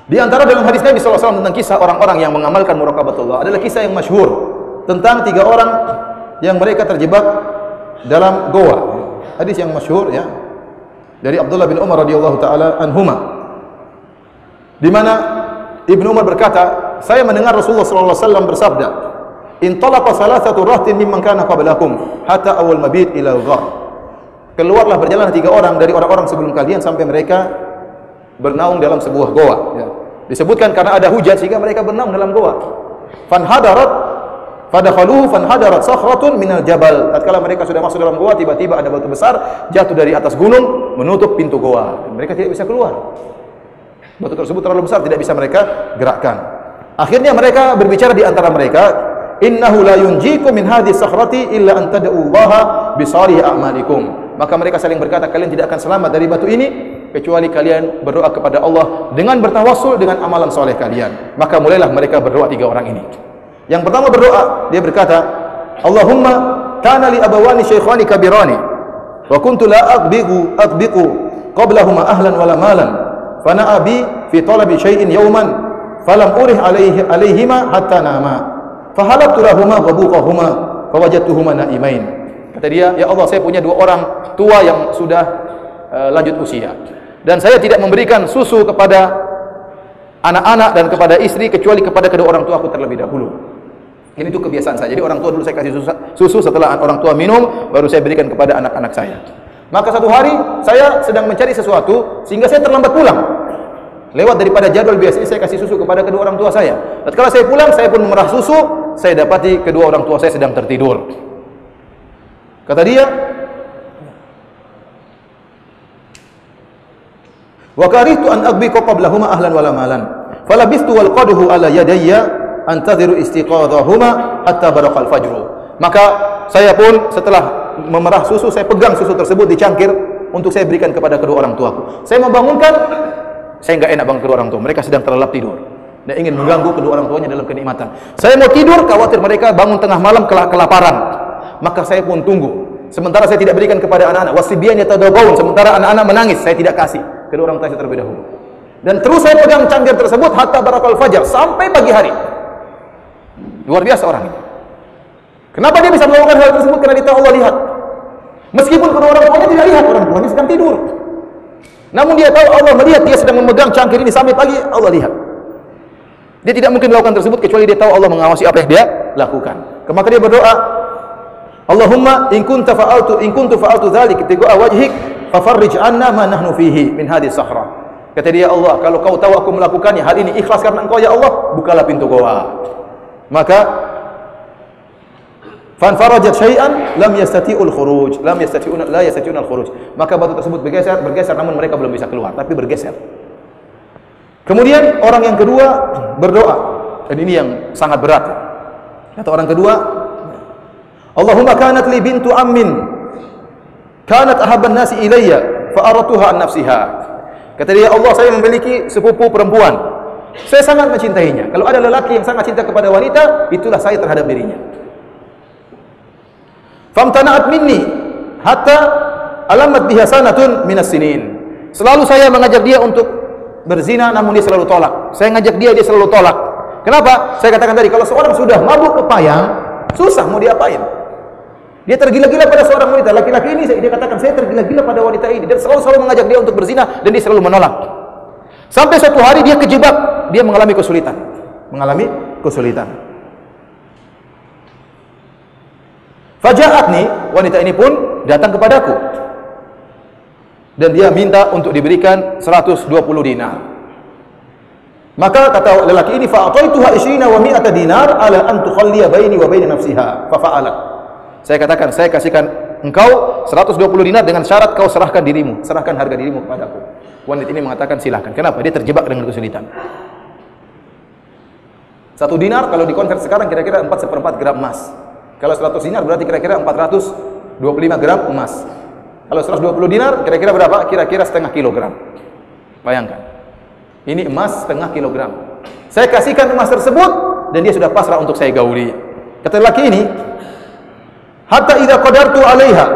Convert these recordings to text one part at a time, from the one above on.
Di antara dalam hadis Nabi SAW tentang kisah orang-orang yang mengamalkan muraqabatullah adalah kisah yang masyhur tentang 3 orang yang mereka terjebak dalam goa. Hadis yang masyhur ya dari Abdullah bin Umar radhiyallahu taala anhuma, di mana Ibnu Umar berkata, saya mendengar Rasulullah sallallahu alaihi wasallam bersabda, "Intalaqa salasatu rahtin mimman kana qablakum hatta awal mabit ila al-ghar." Keluarlah berjalan 3 orang dari orang-orang sebelum kalian sampai mereka bernaung dalam sebuah goa ya. Disebutkan karena ada hujan sehingga mereka bernaung dalam goa. Fanhadarat fadakhaluhu fanhadarat sakhratun minal jabal. Tatkala mereka sudah masuk dalam goa, tiba-tiba ada batu besar jatuh dari atas gunung menutup pintu goa. Mereka tidak bisa keluar. Batu tersebut terlalu besar, tidak bisa mereka gerakkan. Akhirnya mereka berbicara di antara mereka, "Innahu la yunjikum min hadhihi sakhrati illa an tad'ullaha bi salih a'malikum." Maka mereka saling berkata, kalian tidak akan selamat dari batu ini kecuali kalian berdoa kepada Allah dengan bertawassul dengan amalan soleh kalian. Maka mulailah mereka berdoa 3 orang ini. Yang pertama berdoa, dia berkata, "Allahumma kana li abawani shaykhani kabirani wa kuntu la aqbiqu qablahuma ahlan wala malan fana abi fi talabi shay'in yawman falam urih alaihima hatta nama fahalabtu lahuma ghabuqahuma fawajadtuhuma naimain." Kata dia, ya Allah, saya punya 2 orang tua yang sudah lanjut usia, dan saya tidak memberikan susu kepada anak-anak dan kepada istri kecuali kepada kedua orang tua aku terlebih dahulu. Ini itu kebiasaan saya. Jadi orang tua dulu saya kasih susu, setelah orang tua minum baru saya berikan kepada anak-anak saya. Maka satu hari saya sedang mencari sesuatu sehingga saya terlambat pulang. Lewat daripada jadwal biasanya saya kasih susu kepada kedua orang tua saya. Tatkala saya pulang, saya pun memerah susu, saya dapati kedua orang tua saya sedang tertidur. Kata dia, "Wa karihtu an aghbiqa qablahuma ahlan wala malan. Falabistu wal qadhu ala yadayya antadhiru istiqadahuma hatta baraqal fajr." Maka saya pun setelah memerah susu, saya pegang susu tersebut di cangkir untuk saya berikan kepada kedua orang tuaku. Saya membangunkan, saya enggak enak bangun kedua orang tua. Mereka sedang terlelap tidur dan ingin mengganggu kedua orang tuanya dalam kenikmatan. Saya mau tidur, khawatir mereka bangun tengah malam kelaparan. Maka saya pun tunggu. Sementara saya tidak berikan kepada anak-anak. Wasibyan yatadawun. Sementara anak-anak menangis, saya tidak kasih. Kedua orang tua saya terlebih dahulu. Dan terus saya pegang cangkir tersebut hatta barakal fajar, sampai pagi hari. Luar biasa orang ini. Kenapa dia bisa melakukan hal tersebut? Karena dia tahu Allah lihat. Meskipun kedua orang tuanya tidak lihat, orang tuanya sedang tidur. Namun dia tahu Allah melihat, dia sedang memegang cangkir ini sampai pagi, Allah lihat. Dia tidak mungkin melakukan tersebut kecuali dia tahu Allah mengawasi apa yang dia lakukan. Maka dia berdoa, Allahumma in kuntu fa'altu dzalik tiqa wajhik fafarrij 'anna ma nahnu fihi min hadhihi sahra. Kata dia, Allah, kalau kau tahu aku melakukannya hal ini ikhlas karena Engkau ya Allah, bukalah pintu goa. Maka fanfarajat syai'an lam yastati'ul khuruj, la yastati'una al-khuruj. Maka batu tersebut bergeser namun mereka belum bisa keluar, tapi bergeser. Kemudian orang yang kedua berdoa, dan ini yang sangat berat. Kata orang kedua, Allahumma kanat li bintu ammin kanat ahabban nasi ilayya fa aratuha an nafsiha. Kata dia, Allah, saya memiliki sepupu perempuan, saya sangat mencintainya. Kalau ada lelaki yang sangat cinta kepada wanita, itulah saya terhadap dirinya. Famtana'at minni hatta alamat biha sanatun minas sinin. Selalu saya mengajak dia untuk berzina, namun dia selalu tolak. Saya ngajak dia, dia selalu tolak. Kenapa? Saya katakan tadi, kalau seorang sudah mabuk kepayang, susah mau diapain. Dia tergila-gila pada seorang wanita. Laki-laki ini dia katakan, saya tergila-gila pada wanita ini, dan selalu mengajak dia untuk berzina, dan dia selalu menolak. Sampai suatu hari dia kejebak, dia mengalami kesulitan. Faja'atni, wanita ini pun datang kepadaku, dan dia minta untuk diberikan 120 dinar. Maka kata lelaki ini, fa'ataituha 20 wa 100 dinar ala an tukhalliya baini wa baina nafsiha fa fa'alat. Saya katakan, saya kasihkan engkau 120 dinar dengan syarat kau serahkan dirimu, serahkan harga dirimu kepadaku. Wanita ini mengatakan silahkan. Kenapa? Dia terjebak dengan kesulitan. 1 dinar kalau dikonvert sekarang kira-kira 4/4 gram emas. Kalau 100 dinar berarti kira-kira 425 gram emas. Kalau 120 dinar kira-kira berapa? Kira-kira setengah kilogram. Bayangkan. Ini emas setengah kilogram. Saya kasihkan emas tersebut dan dia sudah pasrah untuk saya gauli. Kata lelaki ini, hatta idza qadartu 'alaiha.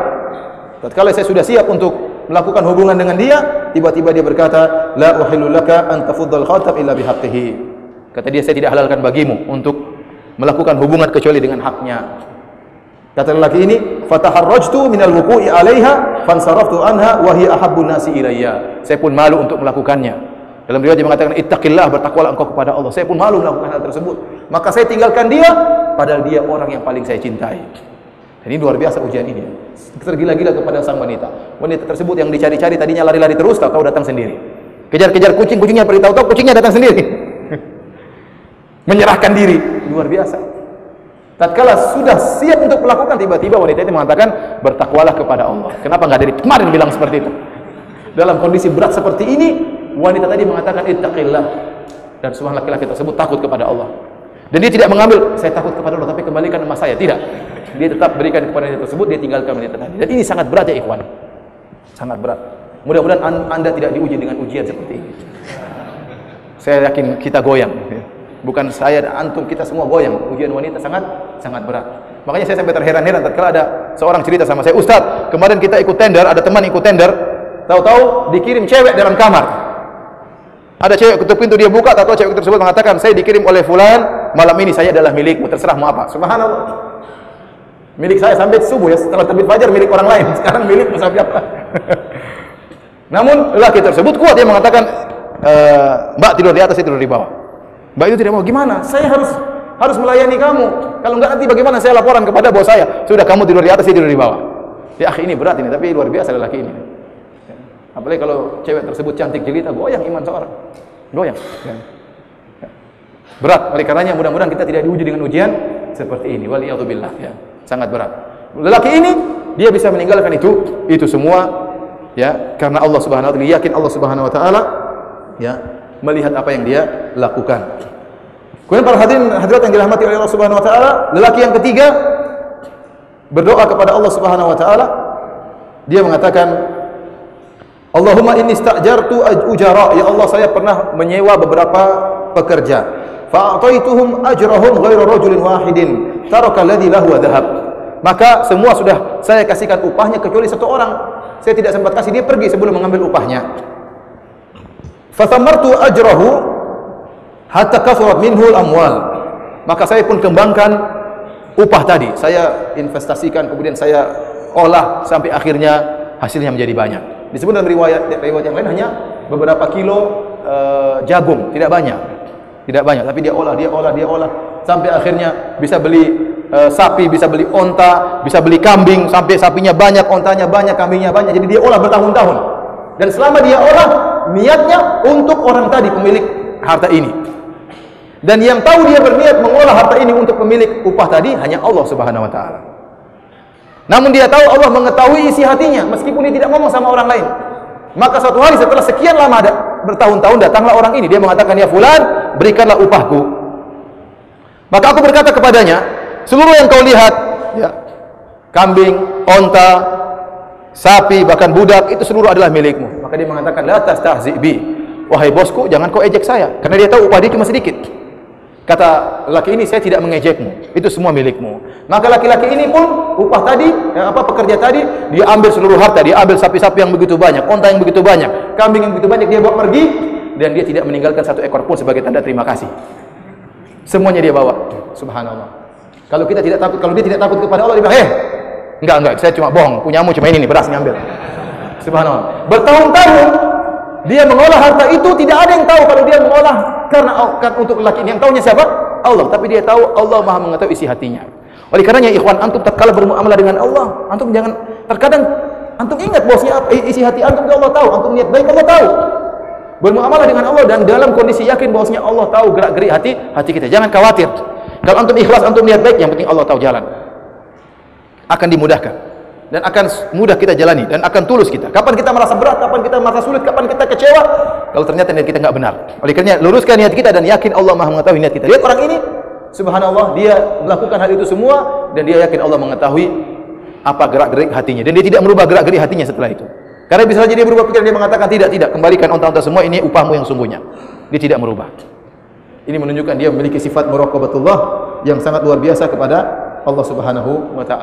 Tatkala saya sudah siap untuk melakukan hubungan dengan dia, tiba-tiba dia berkata, la uhillu laka an tafuddal khatam illa bihaqqihi. Kata dia, saya tidak halalkan bagimu untuk melakukan hubungan kecuali dengan haknya. Kata lelaki ini, fataharrajtu minal wuqu'i 'alaiha fansaraftu anha wa hiya ahabbun nasi ilayya. Saya pun malu untuk melakukannya. Dalam riwayat dia mengatakan, ittaqillah, bertakwalah engkau kepada Allah. Saya pun malu melakukan hal tersebut. Maka saya tinggalkan dia, padahal dia orang yang paling saya cintai. Ini luar biasa ujian ini. Tergila-gila kepada sang wanita. Wanita tersebut yang dicari-cari tadinya lari-lari terus, tahu datang sendiri. Kejar-kejar kucing, kucingnya pergi tahu-tahu kucingnya datang sendiri. Menyerahkan diri, luar biasa. Tatkala sudah siap untuk melakukan, tiba-tiba wanita itu mengatakan, bertakwalah kepada Allah. Kenapa enggak dari kemarin bilang seperti itu? Dalam kondisi berat seperti ini, wanita tadi mengatakan ittaqillah, dan subhanallah laki-laki tersebut takut kepada Allah. Dan dia tidak mengambil saya takut kepada Allah tapi kembalikan emas saya, tidak. Dia tetap berikan kepada wanita tersebut, dia tinggalkan wanita tadi. Dan ini sangat berat ya ikhwan. Sangat berat. Mudah-mudahan Anda tidak diuji dengan ujian seperti ini. Saya yakin kita goyang. Bukan saya dan antum, kita semua goyang. Ujian wanita sangat berat. Makanya saya sampai terheran-heran tatkala ada seorang cerita sama saya, Ustaz, kemarin kita ikut tender, ada teman ikut tender, tahu-tahu dikirim cewek dalam kamar. Ada cewek ketuk pintu, dia buka, tahu cewek tersebut mengatakan, saya dikirim oleh fulan, malam ini saya adalah milikmu, terserah mau apa. Subhanallah. Milik saya sampai subuh ya, setelah terbit fajar milik orang lain, sekarang milikmu sampai apa? Namun lelaki tersebut kuat, dia mengatakan, Mbak tidur di atas, saya tidur di bawah. Mbak itu tidak mau, gimana? Saya harus melayani kamu. Kalau enggak nanti bagaimana saya laporan kepada bos saya? Sudah kamu tidur di atas, saya tidur di bawah. Ya akhi, ini berat ini, tapi luar biasa lelaki ini. Apalagi kalau cewek tersebut cantik jelita, goyang iman seorang. Goyang. Berat. Oleh karenanya mudah-mudahan kita tidak diuji dengan ujian seperti ini. Waliyadzubillah ya. Sangat berat. Lelaki ini dia bisa meninggalkan itu semua ya karena Allah Subhanahu wa taala, yakin Allah Subhanahu wa taala ya melihat apa yang dia lakukan. Kemudian para hadirat yang dirahmati oleh Allah Subhanahu wa taala, lelaki yang ketiga berdoa kepada Allah Subhanahu wa taala. Dia mengatakan, Allahumma inni ista'jartu ujara, ya Allah saya pernah menyewa beberapa pekerja. Fa'ataituhum ajrahum ghairu rajulin wahidin, taraka alladhi lahu dhahab. Maka semua sudah saya kasihkan upahnya kecuali satu orang. Saya tidak sempat kasih, dia pergi sebelum mengambil upahnya. Fathamartu ajrahu hatta kasurat minhu al-amwal. Maka saya pun kembangkan upah tadi. Saya investasikan, kemudian saya olah sampai akhirnya hasilnya menjadi banyak. Disebut dalam riwayat yang lain hanya beberapa kilo jagung, tidak banyak, tapi dia olah sampai akhirnya bisa beli sapi, bisa beli onta, bisa beli kambing, sampai sapinya banyak, ontanya banyak, kambingnya banyak. Jadi dia olah bertahun-tahun. Dan selama dia olah, niatnya untuk orang tadi pemilik harta ini. Dan yang tahu dia berniat mengolah harta ini untuk pemilik upah tadi hanya Allah Subhanahu wa taala. Namun dia tahu Allah mengetahui isi hatinya meskipun dia tidak ngomong sama orang lain. Maka suatu hari setelah sekian lama bertahun-tahun datanglah orang ini, dia mengatakan, ya fulan, berikanlah upahku. Maka aku berkata kepadanya, seluruh yang kau lihat ya, kambing, onta, sapi, bahkan budak, itu seluruh adalah milikmu. Maka dia mengatakan, la tastahzi bi, wahai bosku, jangan kau ejek saya, karena dia tahu upah dia cuma sedikit. Kata laki ini, saya tidak mengejekmu, itu semua milikmu. Maka laki-laki ini pun upah tadi, pekerja tadi, dia ambil seluruh harta, dia ambil sapi-sapi yang begitu banyak, onta yang begitu banyak, kambing yang begitu banyak, dia bawa pergi, dan dia tidak meninggalkan satu ekor pun sebagai tanda terima kasih. Semuanya dia bawa. Subhanallah. Kalau kita tidak takut, kalau dia tidak takut kepada Allah, dia bilang, enggak, saya cuma bohong, punyamu cuma ini nih, beras ngambil. Subhanallah. Bertahun-tahun dia mengolah harta itu, tidak ada yang tahu kalau dia mengolah karena untuk lelaki ini. Yang tahunya siapa? Allah. Tapi dia tahu Allah Maha mengetahui isi hatinya. Oleh karenanya ikhwan, antum tatkala bermuamalah dengan Allah, antum jangan terkadang antum ingat bahwasanya isi hati antum itu Allah tahu, antum niat baik Allah tahu. Bermuamalah dengan Allah dan dalam kondisi yakin bahwasanya Allah tahu gerak-gerik hati kita. Jangan khawatir. Kalau antum ikhlas, antum niat baik, yang penting Allah tahu jalan. Akan dimudahkan dan akan mudah kita jalani dan akan tulus kita. Kapan kita merasa berat, kapan kita merasa sulit, kapan kita kecewa, kalau ternyata niat kita enggak benar. Oleh karenanya luruskan niat kita dan yakin Allah Maha mengetahui niat kita. Lihat orang ini, subhanallah, dia melakukan hal itu semua dan dia yakin Allah mengetahui apa gerak-gerik hatinya dan dia tidak merubah gerak-gerik hatinya setelah itu. Karena bisa saja dia berubah pikiran, dia mengatakan tidak, kembalikan onta-onta semua, ini upahmu yang sungguhnya. Dia tidak merubah. Ini menunjukkan dia memiliki sifat muraqabatullah yang sangat luar biasa kepada Allah Subhanahu wa taala.